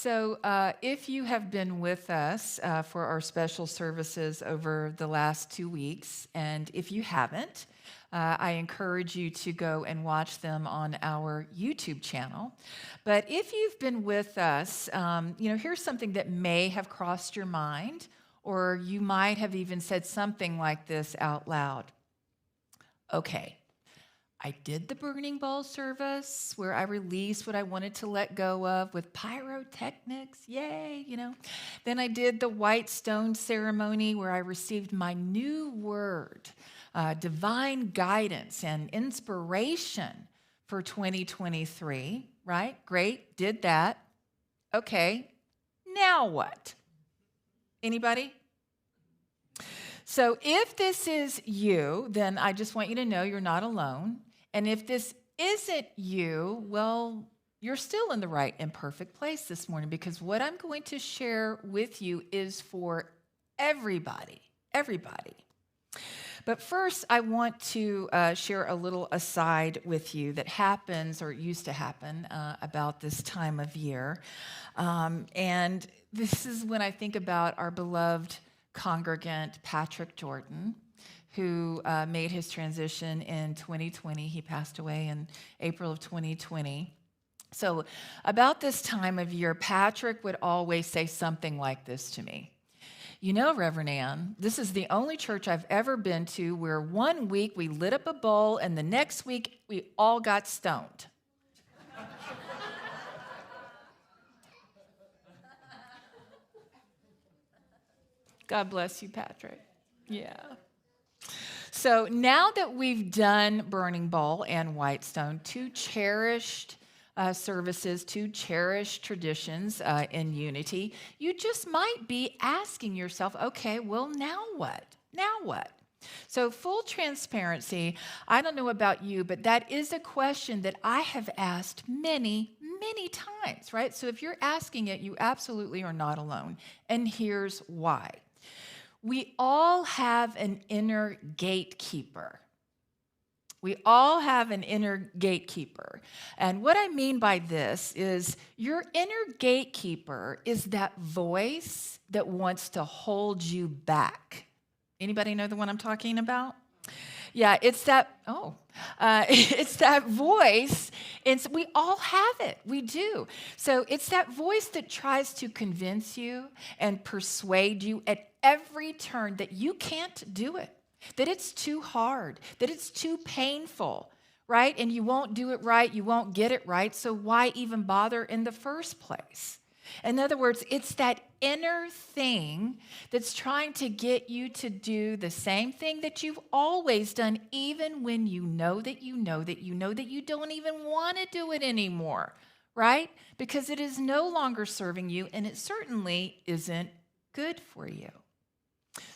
If you have been with us for our special services over the last 2 weeks, and if you haven't, I encourage you to go and watch them on our YouTube channel. But if you've been with us, here's something that may have crossed your mind, or you might have even said something like this out loud. Okay, I did the burning bowl service where I released what I wanted to let go of with pyrotechnics, yay, Then I did the white stone ceremony where I received my new word, divine guidance and inspiration for 2023, right? Great, did that. Okay, now what? Anybody? So if this is you, then I just want you to know you're not alone. And if this isn't you, well, you're still in the right and perfect place this morning, because what I'm going to share with you is for everybody. But first, I want to share a little aside with you that happens or used to happen about this time of year. And this is when I think about our beloved congregant, Patrick Jordan, who made his transition in 2020. He passed away in April of 2020. So about this time of year, Patrick would always say something like this to me. Reverend Ann, this is the only church I've ever been to where 1 week we lit up a bowl and the next week we all got stoned. God bless you, Patrick. Yeah. So now that we've done Burning Bowl and Whitestone, two cherished services, two cherished traditions in Unity, you just might be asking yourself, okay, well, now what? Now what? So full transparency, I don't know about you, but that is a question that I have asked many times, right? So if you're asking it, you absolutely are not alone. And here's why. We all have an inner gatekeeper. We all have an inner gatekeeper. And what I mean by this is your inner gatekeeper is that voice that wants to hold you back. Anybody know the one I'm talking about? Yeah, it's that voice, and we all have it. We do. So it's that voice that tries to convince you and persuade you at every turn that you can't do it, that it's too hard, that it's too painful, right? And you won't do it right, you won't get it right, so why even bother in the first place? In other words, it's that inner thing that's trying to get you to do the same thing that you've always done, even when you know that you don't even want to do it anymore, right? Because it is no longer serving you, and it certainly isn't good for you.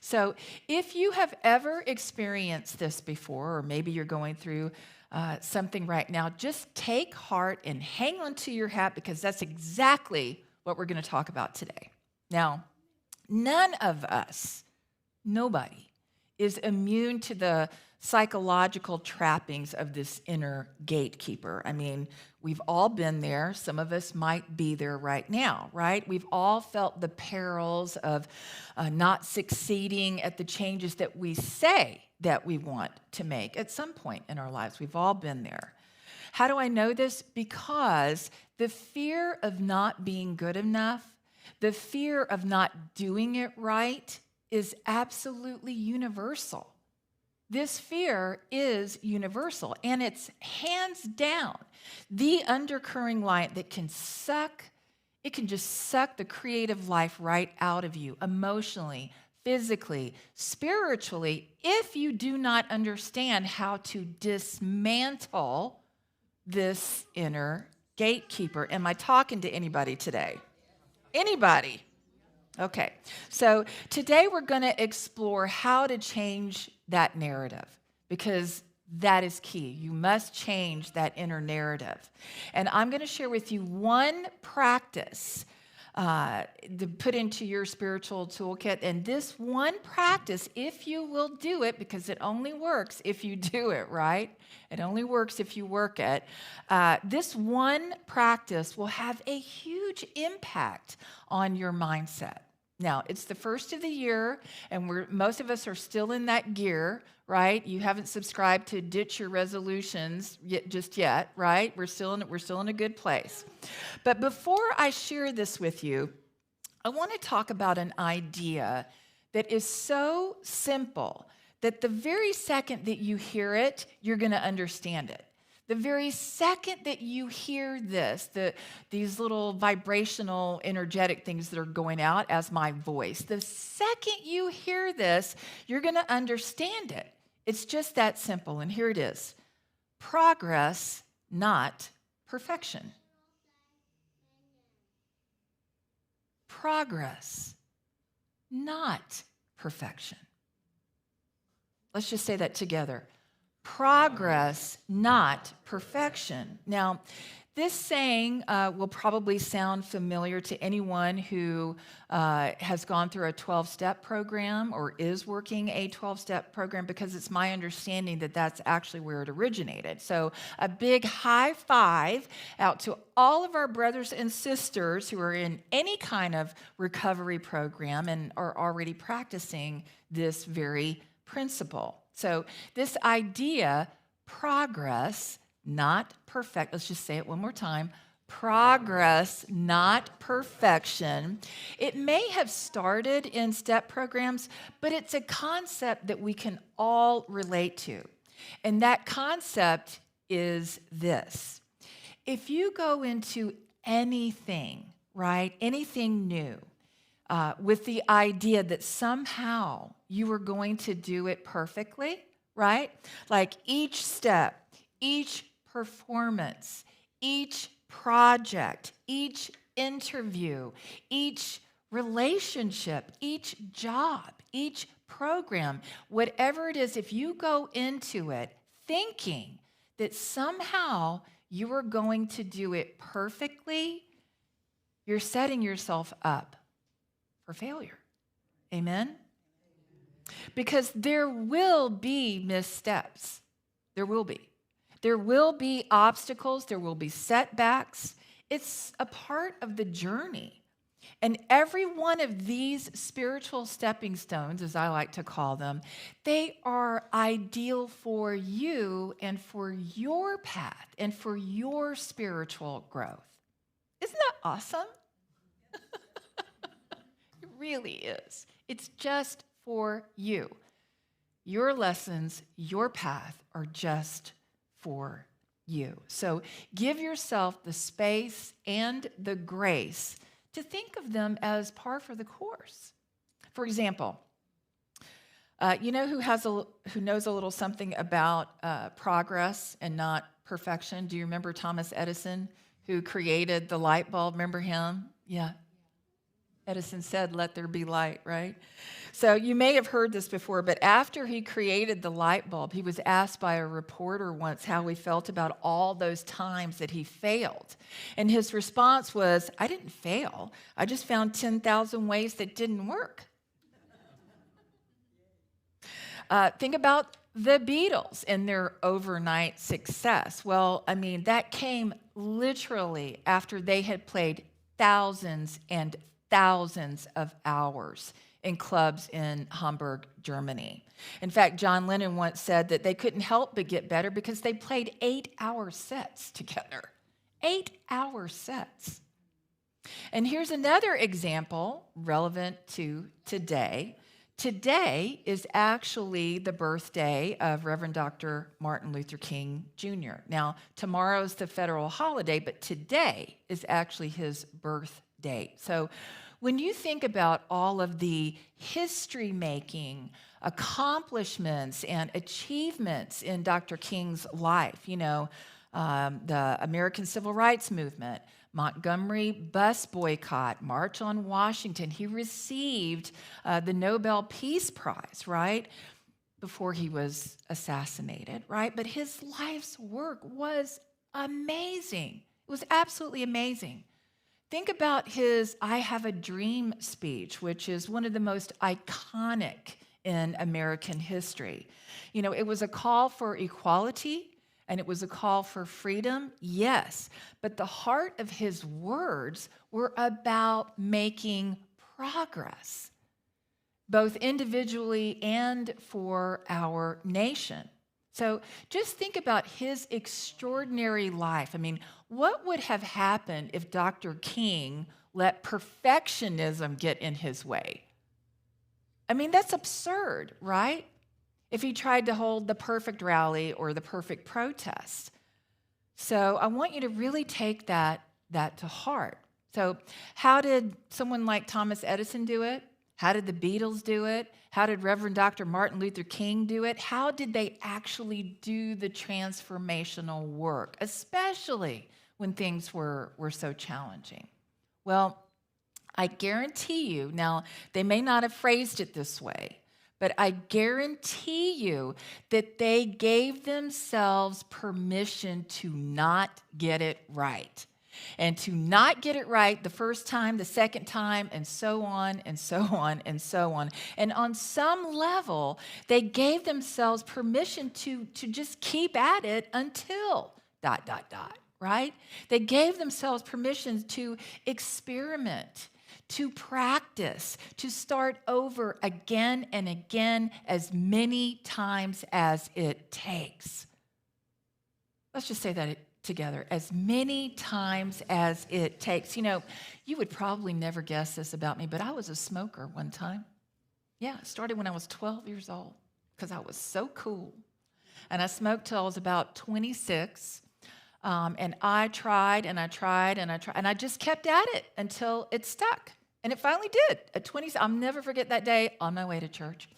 So if you have ever experienced this before, or maybe you're going through something right now, just take heart and hang on to your hat, because that's exactly what we're going to talk about today. Now, none of us, nobody, is immune to the psychological trappings of this inner gatekeeper. I mean, we've all been there. Some of us might be there right now, right? We've all felt the perils of not succeeding at the changes that we say that we want to make at some point in our lives. We've all been there. How do I know this? Because the fear of not being good enough, the fear of not doing it right, is absolutely universal. This fear is universal, and it's hands down the undercurrent light that can just suck the creative life right out of you, emotionally, physically, spiritually, if you do not understand how to dismantle this inner gatekeeper. Am I talking to anybody today? Anybody? Okay, so today we're going to explore how to change that narrative, because that is key. You must change that inner narrative. And I'm going to share with you one practice to put into your spiritual toolkit. And this one practice, if you will do it, because it only works if you do it, right? It only works if you work it. This one practice will have a huge impact on your mindset. Now, it's the first of the year, and most of us are still in that gear, right? You haven't subscribed to ditch your resolutions just yet, right? We're still in a good place. But before I share this with you, I want to talk about an idea that is so simple that the very second that you hear it, you're going to understand it. The very second that you hear this, these little vibrational, energetic things that are going out as my voice, the second you hear this, you're going to understand it. It's just that simple. And here it is. Progress, not perfection. Progress, not perfection. Let's just say that together. Progress, not perfection. Now, this saying will probably sound familiar to anyone who has gone through a 12-step program or is working a 12-step program, because it's my understanding that that's actually where it originated. So a big high five out to all of our brothers and sisters who are in any kind of recovery program and are already practicing this very principle. So this idea, progress, not perfect. Let's just say it one more time. Progress, not perfection. It may have started in step programs, but it's a concept that we can all relate to. And that concept is this. If you go into anything, right, anything new, with the idea that somehow you are going to do it perfectly, right? Like each step, each performance, each project, each interview, each relationship, each job, each program, whatever it is, if you go into it thinking that somehow you are going to do it perfectly, you're setting yourself up for failure. Amen? Because there will be missteps. There will be. There will be obstacles. There will be setbacks. It's a part of the journey. And every one of these spiritual stepping stones, as I like to call them, they are ideal for you and for your path and for your spiritual growth. Isn't that awesome? It really is. It's just for you. Your lessons, your path are just for you. So give yourself the space and the grace to think of them as par for the course. For example, you know who knows a little something about progress and not perfection? Do you remember Thomas Edison, who created the light bulb? Remember him? Yeah. Edison said, "Let there be light," right? So you may have heard this before, but after he created the light bulb, he was asked by a reporter once how he felt about all those times that he failed. And his response was, "I didn't fail. I just found 10,000 ways that didn't work." Think about the Beatles and their overnight success. Well, I mean, that came literally after they had played thousands and thousands of hours in clubs in Hamburg, Germany. In fact, John Lennon once said that they couldn't help but get better because they played 8-hour sets together. 8-hour sets. And here's another example relevant to today. Today is actually the birthday of Reverend Dr. Martin Luther King Jr. Now, tomorrow's the federal holiday, but today is actually his birth date. So when you think about all of the history-making accomplishments and achievements in Dr. King's life, you know, the American Civil Rights Movement, Montgomery bus boycott, March on Washington, he received the Nobel Peace Prize, right, before he was assassinated, right? But his life's work was amazing. It was absolutely amazing. Think about his I Have a Dream speech, which is one of the most iconic in American history. You know, it was a call for equality and it was a call for freedom, yes, but the heart of his words were about making progress, both individually and for our nation. So just think about his extraordinary life. I mean, what would have happened if Dr. King let perfectionism get in his way? I mean, that's absurd, right? If he tried to hold the perfect rally or the perfect protest. So I want you to really take that to heart. So how did someone like Thomas Edison do it? How did the Beatles do it? How did Reverend Dr. Martin Luther King do it? How did they actually do the transformational work, especially when things were so challenging? Well, I guarantee you, now they may not have phrased it this way, but I guarantee you that they gave themselves permission to not get it right. And to not get it right the first time, the second time, and so on, and so on, and so on. And on some level, they gave themselves permission to just keep at it until ... right? They gave themselves permission to experiment, to practice, to start over again and again as many times as it takes. Let's just say that together, as many times as it takes. You know, you would probably never guess this about me, but I was a smoker one time. Yeah, it started when I was 12 years old because I was so cool. And I smoked till I was about 26. And I tried and I tried and I tried, and I just kept at it until it stuck. And it finally did. At 20, I'll never forget that day on my way to church.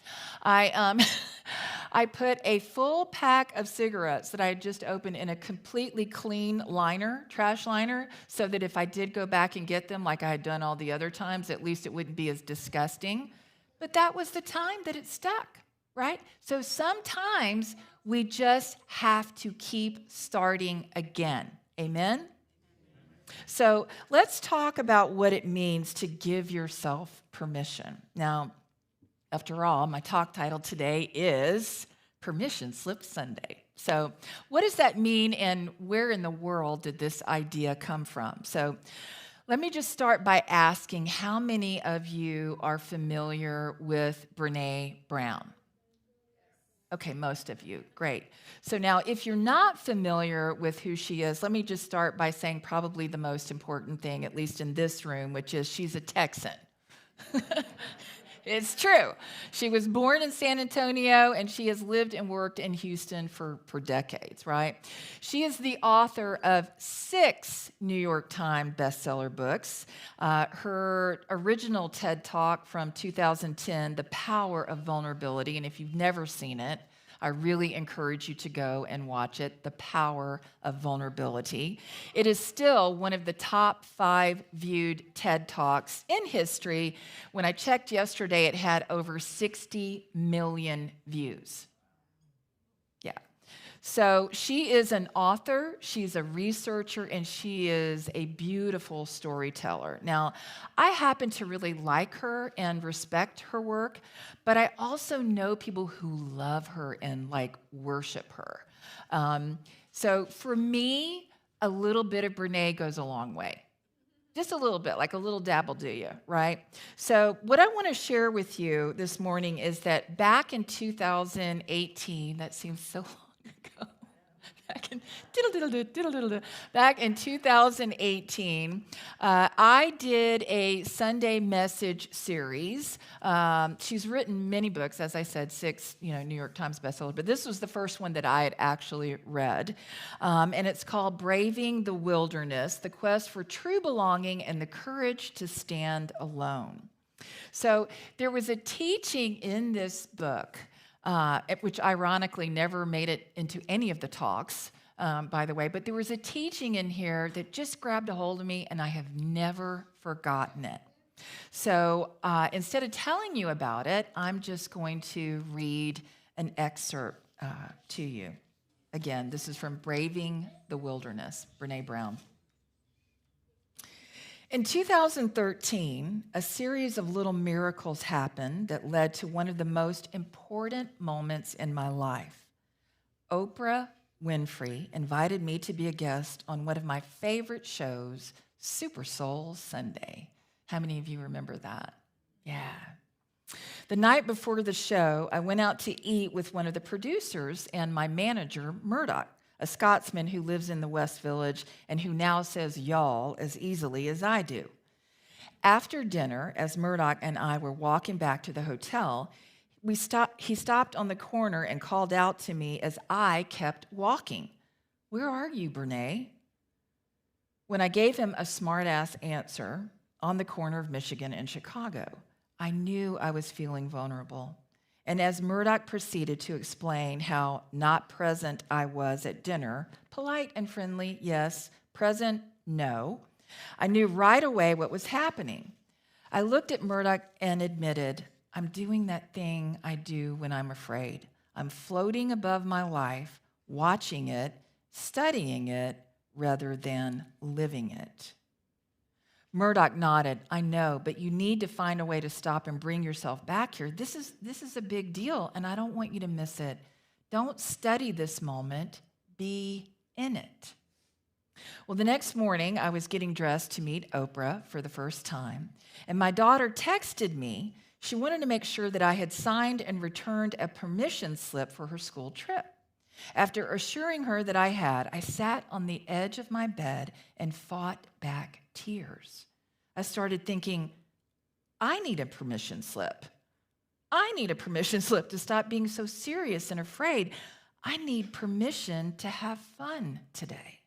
I put a full pack of cigarettes that I had just opened in a completely clean liner, trash liner, so that if I did go back and get them like I had done all the other times, at least it wouldn't be as disgusting. But that was the time that it stuck, right? So sometimes we just have to keep starting again. Amen? So let's talk about what it means to give yourself permission. Now, after all, my talk title today is Permission Slip Sunday. So what does that mean, and where in the world did this idea come from? So let me just start by asking, how many of you are familiar with Brené Brown? Okay, most of you. Great. So now, if you're not familiar with who she is, let me just start by saying probably the most important thing, at least in this room, which is she's a Texan. It's true. She was born in San Antonio, and she has lived and worked in Houston for decades, right? She is the author of 6 New York Times bestseller books. Her original TED Talk from 2010, The Power of Vulnerability, and if you've never seen it, I really encourage you to go and watch it, The Power of Vulnerability. It is still one of the top 5 viewed TED Talks in history. When I checked yesterday, it had over 60 million views. Yeah. So she is an author, she's a researcher, and she is a beautiful storyteller. Now, I happen to really like her and respect her work, but I also know people who love her and worship her. So for me, a little bit of Brené goes a long way. Just a little bit, like a little dabble do you, right? So what I want to share with you this morning is that back in 2018, that seems so long ago, back in 2018, I did a Sunday message series. She's written many books, as I said, 6, New York Times bestseller, but this was the first one that I had actually read. And it's called Braving the Wilderness, The Quest for True Belonging and the Courage to Stand Alone. So there was a teaching in this book, which ironically never made it into any of the talks, by the way, but there was a teaching in here that just grabbed a hold of me, and I have never forgotten it. So instead of telling you about it, I'm just going to read an excerpt to you. Again, this is from Braving the Wilderness, Brené Brown. In 2013, a series of little miracles happened that led to one of the most important moments in my life. Oprah Winfrey invited me to be a guest on one of my favorite shows, Super Soul Sunday. How many of you remember that? Yeah. The night before the show, I went out to eat with one of the producers and my manager, Murdoch, a Scotsman who lives in the West Village and who now says y'all as easily as I do. After dinner, as Murdoch and I were walking back to the hotel, he stopped on the corner and called out to me as I kept walking. "Where are you, Brene?" When I gave him a smart-ass answer, on the corner of Michigan and Chicago, I knew I was feeling vulnerable. And as Murdoch proceeded to explain how not present I was at dinner, polite and friendly, yes, present, no, I knew right away what was happening. I looked at Murdoch and admitted, I'm doing that thing I do when I'm afraid. I'm floating above my life, watching it, studying it, rather than living it. Murdoch nodded. I know, but you need to find a way to stop and bring yourself back here. This is a big deal, and I don't want you to miss it. Don't study this moment. Be in it. Well, the next morning, I was getting dressed to meet Oprah for the first time, and my daughter texted me. She wanted to make sure that I had signed and returned a permission slip for her school trip. After assuring her that I had, I sat on the edge of my bed and fought back tears. I started thinking, I need a permission slip. I need a permission slip to stop being so serious and afraid. I need permission to have fun today.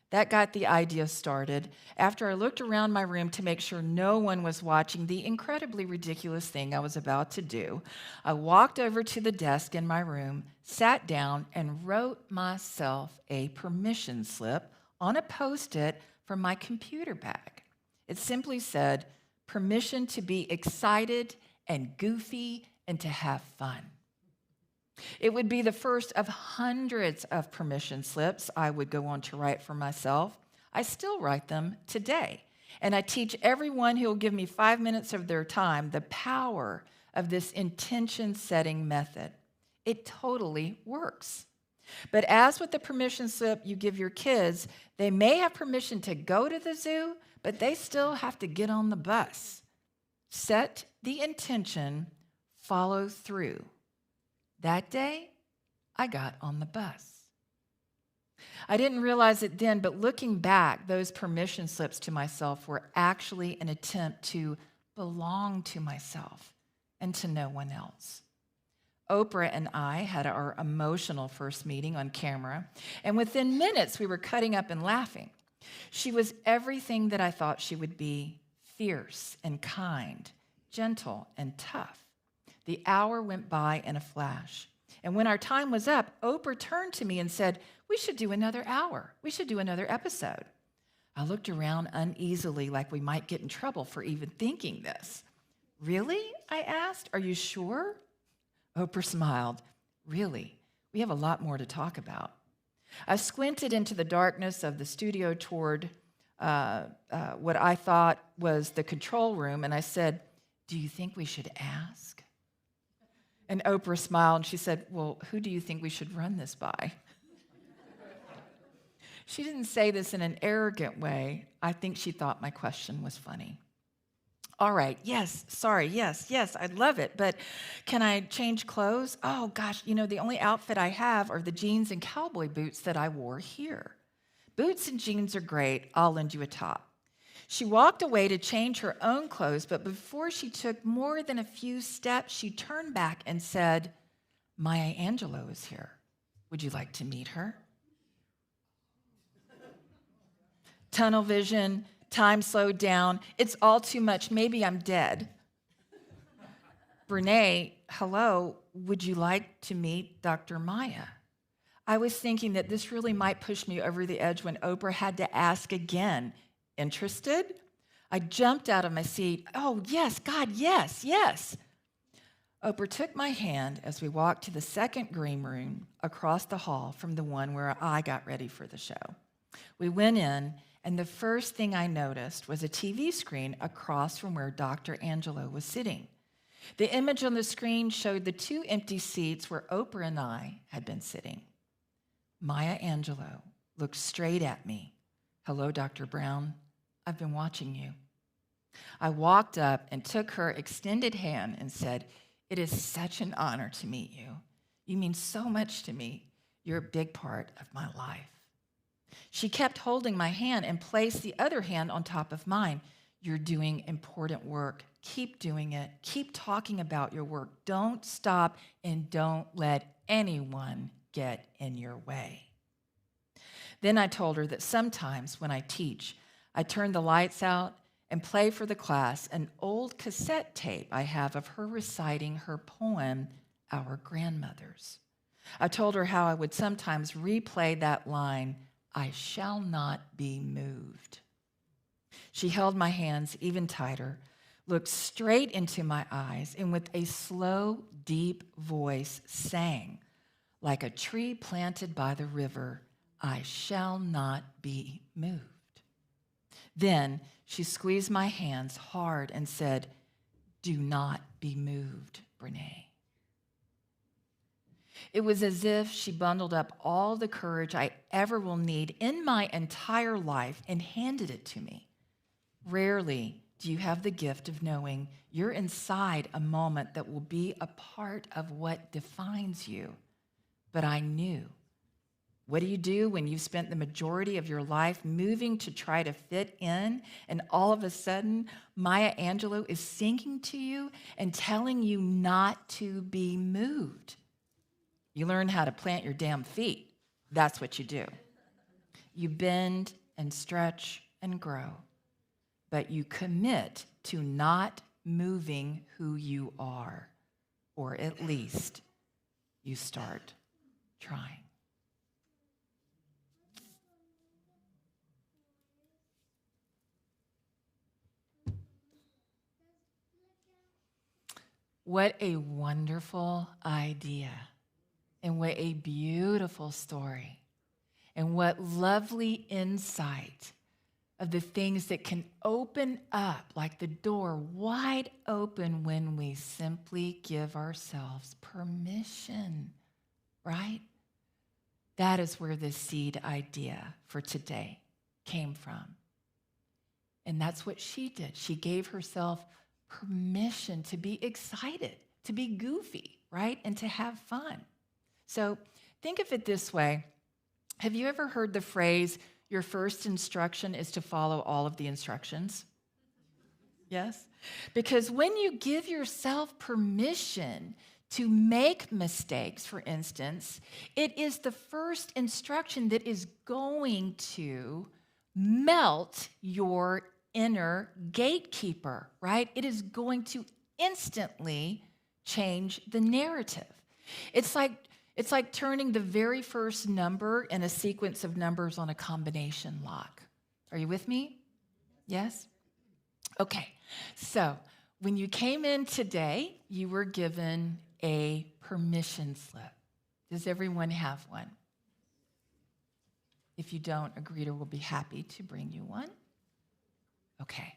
That got the idea started after I looked around my room to make sure no one was watching the incredibly ridiculous thing I was about to do. I walked over to the desk in my room, sat down, and wrote myself a permission slip on a Post-it from my computer bag. It simply said, permission to be excited and goofy and to have fun. It would be the first of hundreds of permission slips I would go on to write for myself. I still write them today, and I teach everyone who will give me 5 minutes of their time the power of this intention-setting method. It totally works. But as with the permission slip you give your kids, they may have permission to go to the zoo, but they still have to get on the bus. Set the intention, follow through. That day, I got on the bus. I didn't realize it then, but looking back, those permission slips to myself were actually an attempt to belong to myself and to no one else. Oprah and I had our emotional first meeting on camera, and within minutes, we were cutting up and laughing. She was everything that I thought she would be: fierce and kind, gentle and tough. The hour went by in a flash. And when our time was up, Oprah turned to me and said, we should do another hour. We should do another episode. I looked around uneasily like we might get in trouble for even thinking this. Really? I asked. Are you sure? Oprah smiled. Really? We have a lot more to talk about. I squinted into the darkness of the studio toward what I thought was the control room, and I said, do you think we should ask? And Oprah smiled and she said, well, who do you think we should run this by? She didn't say this in an arrogant way. I think she thought my question was funny. All right, yes, I'd love it, but can I change clothes? Oh gosh, the only outfit I have are the jeans and cowboy boots that I wore here. Boots and jeans are great. I'll lend you a top. She walked away to change her own clothes, but before she took more than a few steps, she turned back and said, Maya Angelou is here. Would you like to meet her? Tunnel vision, time slowed down. It's all too much. Maybe I'm dead. Brene, hello, would you like to meet Dr. Maya? I was thinking that this really might push me over the edge when Oprah had to ask again, interested? I jumped out of my seat. Oh, yes, God, yes. Oprah took my hand as we walked to the second green room across the hall from the one where I got ready for the show. We went in, And the first thing I noticed was a TV screen across from where Dr. Angelo was sitting. The image on the screen showed the 2 empty seats where Oprah and I had been sitting. Maya Angelou looked straight at me. "Hello, Dr. Brown. I've been watching you." I walked up and took her extended hand and said, "It is such an honor to meet you. You mean so much to me. You're a big part of my life." She kept holding my hand and placed the other hand on top of mine. "You're doing important work. Keep doing it. Keep talking about your work. Don't stop and don't let anyone get in your way." Then I told her that sometimes when I teach, I turn the lights out and play for the class an old cassette tape I have of her reciting her poem, Our Grandmothers. I told her how I would sometimes replay that line, "I shall not be moved." She held my hands even tighter, looked straight into my eyes, and with a slow, deep voice sang, like a tree planted by the river, "I shall not be moved." Then she squeezed my hands hard and said, "Do not be moved, Brene." It was as if she bundled up all the courage I ever will need in my entire life and handed it to me. Rarely do you have the gift of knowing you're inside a moment that will be a part of what defines you. But I knew. What do you do when you've spent the majority of your life moving to try to fit in, and all of a sudden Maya Angelou is singing to you and telling you not to be moved? You learn how to plant your damn feet. That's what you do. You bend and stretch and grow, but you commit to not moving who you are, or at least you start trying. What a wonderful idea, and what a beautiful story, and what lovely insight of the things that can open up like the door wide open when we simply give ourselves permission, right? That is where the seed idea for today came from. And that's what she did. She gave herself permission to be excited, to be goofy, right? And to have fun. So think of it this way. Have you ever heard the phrase, "Your first instruction is to follow all of the instructions"? Yes? Because when you give yourself permission to make mistakes, for instance, it is the first instruction that is going to melt your inner gatekeeper, right? It is going to instantly change the narrative. It's like turning the very first number in a sequence of numbers on a combination lock. Are you with me? Yes? Okay. So when you came in today, you were given a permission slip. Does everyone have one? If you don't, a greeter will be happy to bring you one. Okay.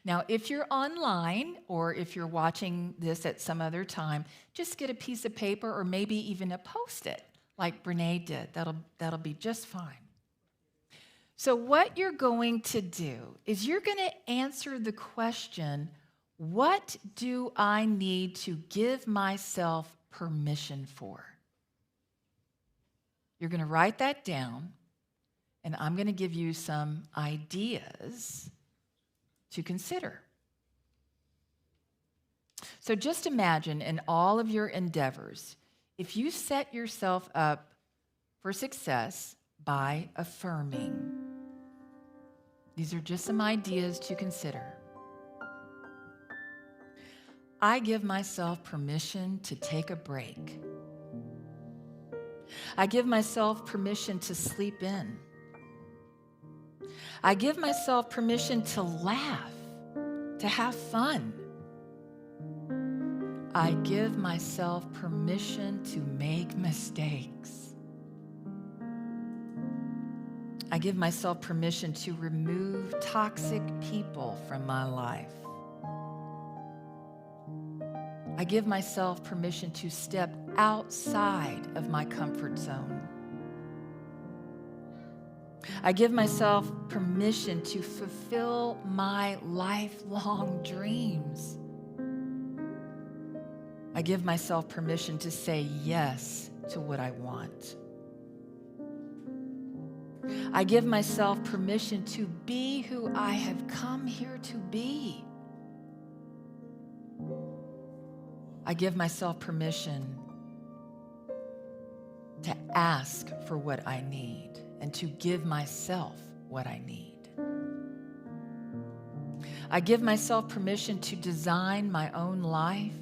Now, if you're online or if you're watching this at some other time, just get a piece of paper or maybe even a Post-it like Brene did. That'll be just fine. So what you're going to do is you're going to answer the question, what do I need to give myself permission for? You're going to write that down, and I'm going to give you some ideas to consider. So just imagine in all of your endeavors, if you set yourself up for success by affirming. These are just some ideas to consider. I give myself permission to take a break. I give myself permission to sleep in. I give myself permission to laugh, to have fun. I give myself permission to make mistakes. I give myself permission to remove toxic people from my life. I give myself permission to step outside of my comfort zone. I give myself permission to fulfill my lifelong dreams. I give myself permission to say yes to what I want. I give myself permission to be who I have come here to be. I give myself permission to ask for what I need and to give myself what I need. I give myself permission to design my own life.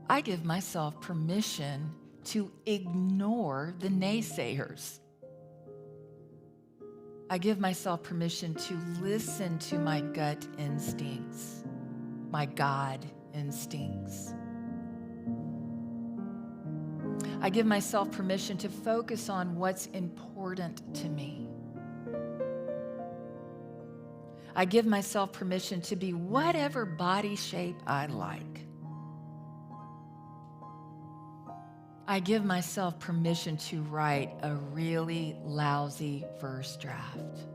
I give myself permission to ignore the naysayers. I give myself permission to listen to my gut instincts, my God instincts. I give myself permission to focus on what's important to me. I give myself permission to be whatever body shape I like. I give myself permission to write a really lousy first draft.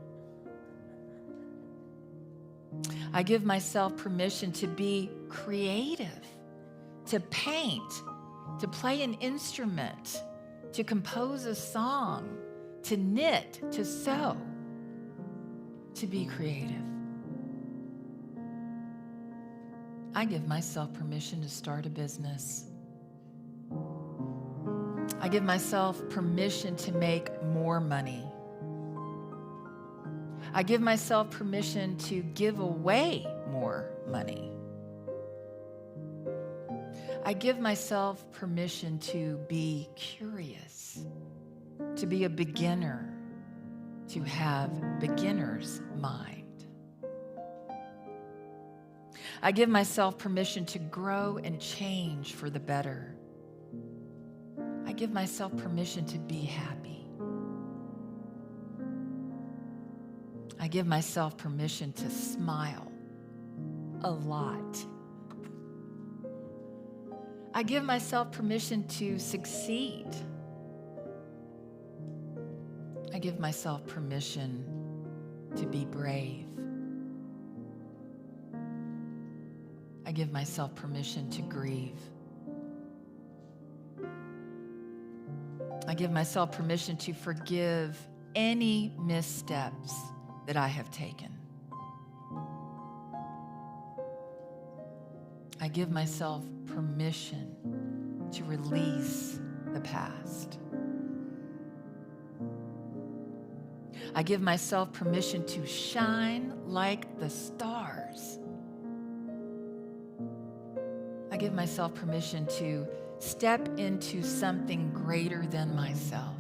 I give myself permission to be creative, to paint, to play an instrument, to compose a song, to knit, to sew, to be creative. I give myself permission to start a business. I give myself permission to make more money. I give myself permission to give away more money. I give myself permission to be curious, to be a beginner, to have beginner's mind. I give myself permission to grow and change for the better. I give myself permission to be happy. I give myself permission to smile a lot. I give myself permission to succeed. I give myself permission to be brave. I give myself permission to grieve. I give myself permission to forgive any missteps that I have taken. I give myself permission to release the past. I give myself permission to shine like the stars. I give myself permission to step into something greater than myself.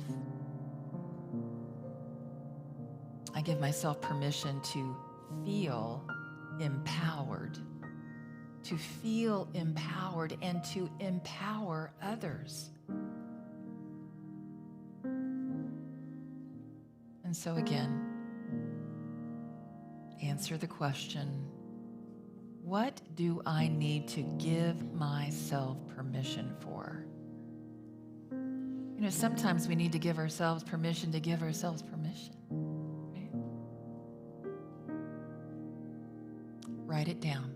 I give myself permission to feel empowered, and to empower others. And so again, answer the question, what do I need to give myself permission for? You know, sometimes we need to give ourselves permission to give ourselves permission. Right? Write it down.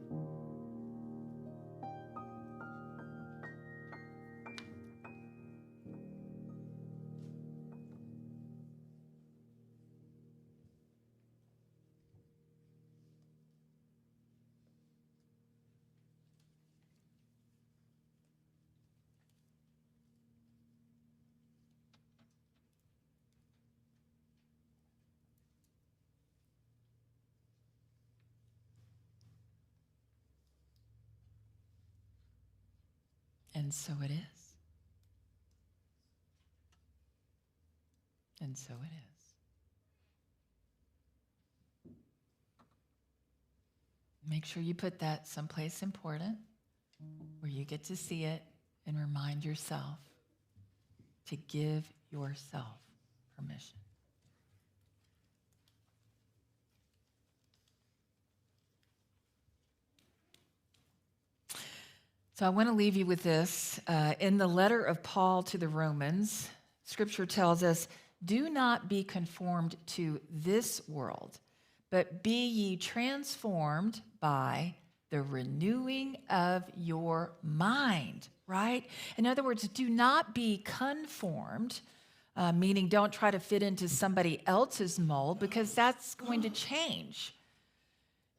And so it is. And so it is. Make sure you put that someplace important where you get to see it and remind yourself to give yourself permission. So I want to leave you with this. In the letter of Paul to the Romans, Scripture tells us, do not be conformed to this world, but be ye transformed by the renewing of your mind, right? In other words, do not be conformed, meaning don't try to fit into somebody else's mold, because that's going to change.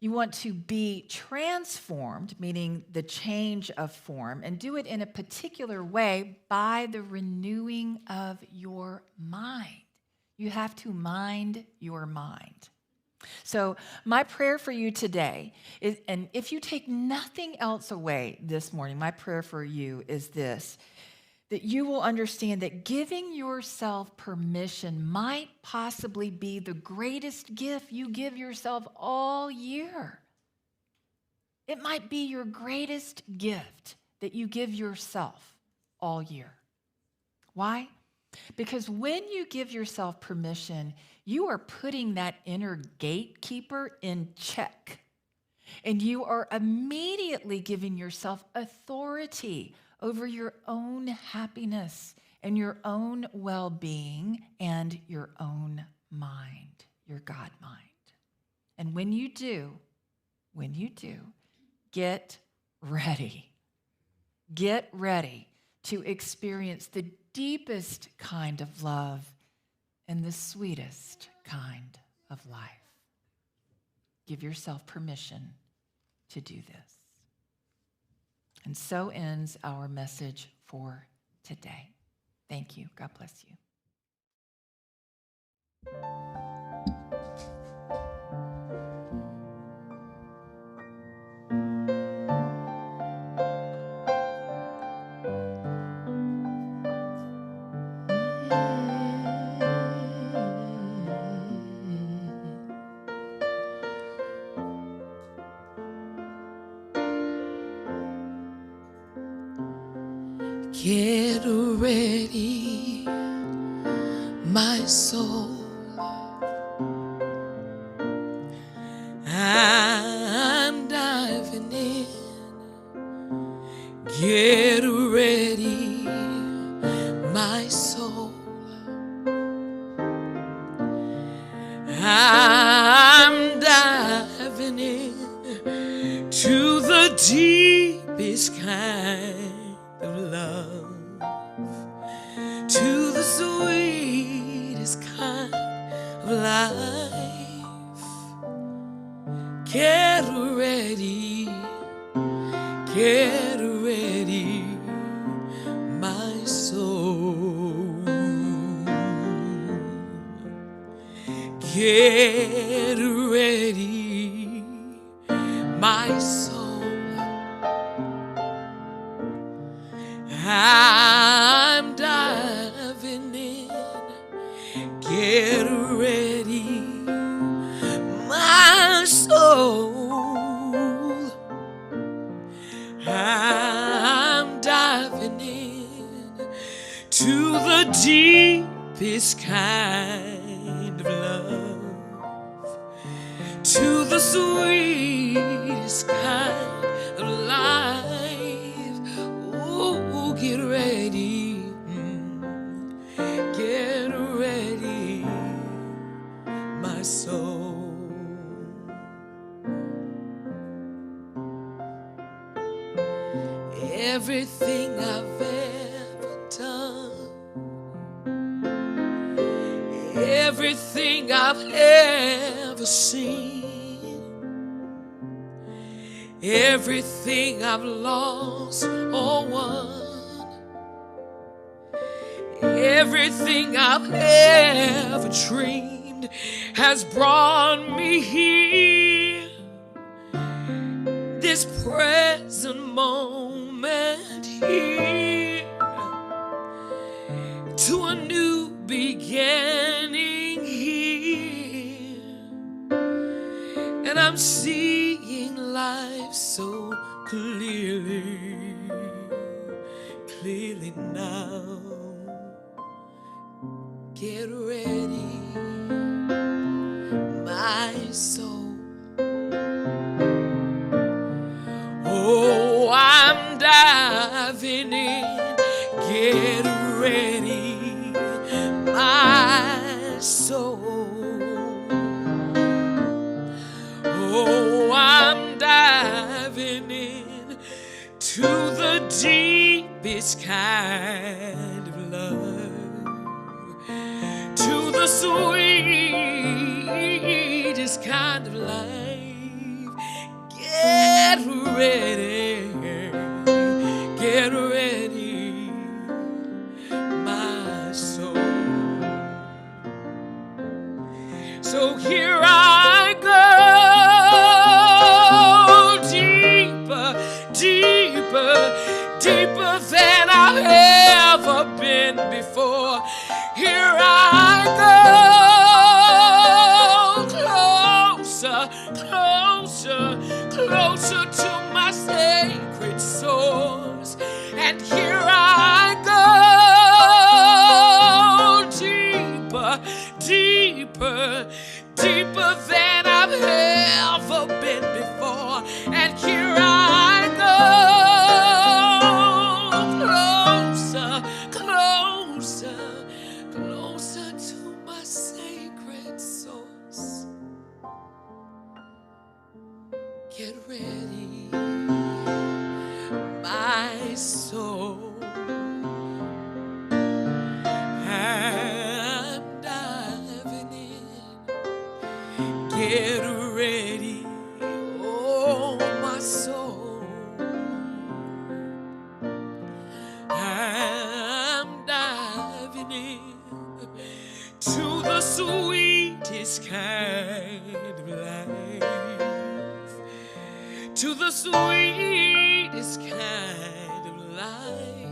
You want to be transformed, meaning the change of form, and do it in a particular way by the renewing of your mind. You have to mind your mind. So my prayer for you today is, and if you take nothing else away this morning, my prayer for you is this, that you will understand that giving yourself permission might possibly be the greatest gift you give yourself all year. It might be your greatest gift that you give yourself all year. Why? Because when you give yourself permission, you are putting that inner gatekeeper in check. And you are immediately giving yourself authority over your own happiness and your own well-being and your own mind, your God mind. And when you do, get ready. Get ready to experience the deepest kind of love and the sweetest kind of life. Give yourself permission to do this. And so ends our message for today. Thank you. God bless you. Get ready, my soul. I'm diving in. Get ready, my soul. I'm diving in to the deepest kind of love, to the sweetest kind of life. Get ready, my soul. Get ready, my soul. I'm diving in. Get ready, my soul. I'm diving in to the deepest kind of love, to the sweetest kind of life. Ooh, get ready, my soul. Everything I've ever done, everything I've ever seen, everything I've lost or won, everything I've ever dreamed has brought me here. This present moment here, to a new beginning here. And I'm seeing life so clearly now. get ready, my soul. Oh, I'm diving in, get ready, my soul. Oh, I'm diving in to the deepest kind of love, to the sweetest kind of life. Get ready, my soul. So here I go, deeper, deeper, deeper than I've ever been before. Here I go, closer, closer, closer to my sacred source. And here I go, deeper, deeper, deeper than I've ever been before. And here I go, closer, closer, closer to my sacred source. Get ready, my soul. I'm diving in. Get ready, oh my soul. I'm diving in to the sweetest kind of life, to the sweetest kind of life.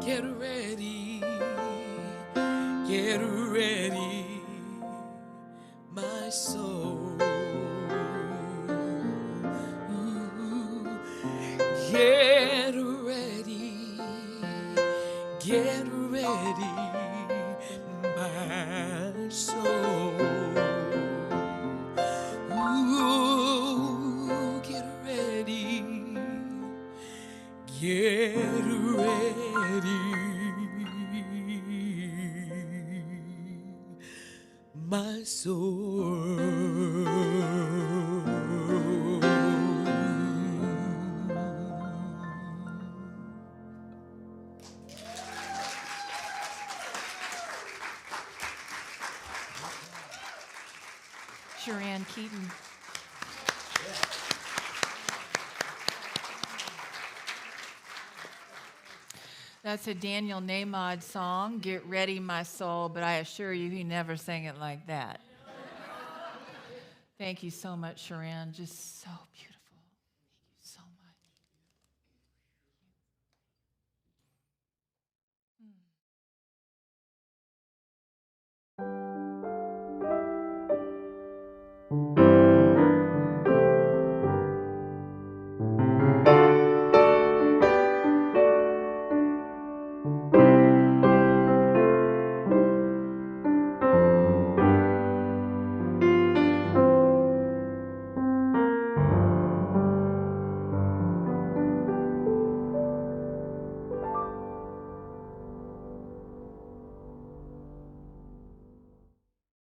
Get ready, my soul. Ooh, get ready, my soul. Ooh, get ready, my soul. Sheran, Keyton. That's a Daniel Namod song, Get Ready, My Soul, but I assure you he never sang it like that. Thank you so much, Sheran. Just so beautiful.